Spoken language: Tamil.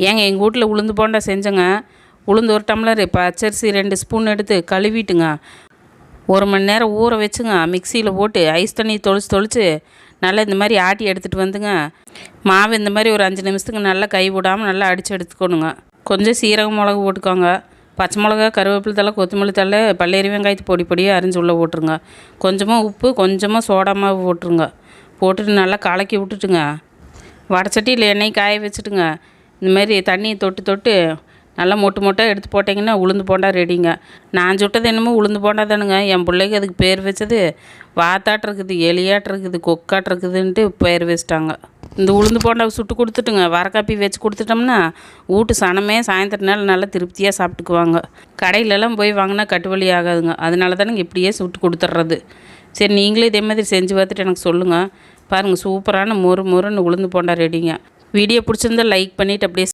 ஏங்க எங்கள் வீட்டில் உளுந்து போண்டா செஞ்சேங்க. உளுந்து ஒரு டம்ளர், பச்சரிசி 2 ஸ்பூன் எடுத்து கழுவிட்டுங்க 1 மணி நேரம் ஊற வச்சுங்க மிக்சியில் போட்டு ஐஸ் தண்ணி தொளிச்சு நல்லா இந்த மாதிரி ஆட்டி எடுத்துகிட்டு வந்துங்க. மாவு இந்த மாதிரி ஒரு 5 நிமிஷத்துக்கு நல்லா கை விடாமல் நல்லா அடித்து எடுத்துக்கணுங்க. கொஞ்சம் சீரகம் மிளகு போட்டுக்கோங்க. பச்சை மிளகா, கருவேப்பிலை தழை, கொத்தமல்லி தழை, பல்லேரி வெங்காயத்தை பொடி பொடியாக அரிஞ்சு உள்ளே போட்டுருங்க. கொஞ்சமாக உப்பு, கொஞ்சமாக சோடா மாவு போட்டுருங்க. போட்டுட்டு நல்லா கலக்கி விட்டுட்டுங்க வடச்சட்டியில் எண்ணெய் காய வச்சுட்டுங்க இந்தமாரி தண்ணியை தொட்டு நல்லா மொட்டாக எடுத்து போட்டிங்கன்னா உளுந்து போண்டா ரெடிங்க. நான் சுட்டது என்னமோ உளுந்து போண்டா தானுங்க. என் பிள்ளைக்கு அதுக்கு பேர் வச்சது வாத்தாட்டிருக்குது, எலியாட்டிருக்குது, கொக்காட்டிருக்குதுன்ட்டு பேர் வச்சிட்டாங்க. இந்த உளுந்து போண்டாவை சுட்டு கொடுத்துட்டுங்க வரக்காப்பி வச்சு கொடுத்துட்டோம்னா வீட்டு சனமே சாயந்தரம் நேரம் நல்லா திருப்தியாக சாப்பிட்டுக்குவாங்க. கடையிலலாம் போய் வாங்கினா கட்டுவலி ஆகாதுங்க. அதனால தானுங்க இப்படியே சுட்டு கொடுத்துட்றது. சரி, நீங்களே இதே மாதிரி செஞ்சு பார்த்துட்டு எனக்கு சொல்லுங்கள். பாருங்கள், சூப்பரான மொறுன்னு உளுந்து போண்டா ரெடிங்க. வீடியோ பிடிச்சிருந்தா லைக் பண்ணிவிட்டு அப்படியே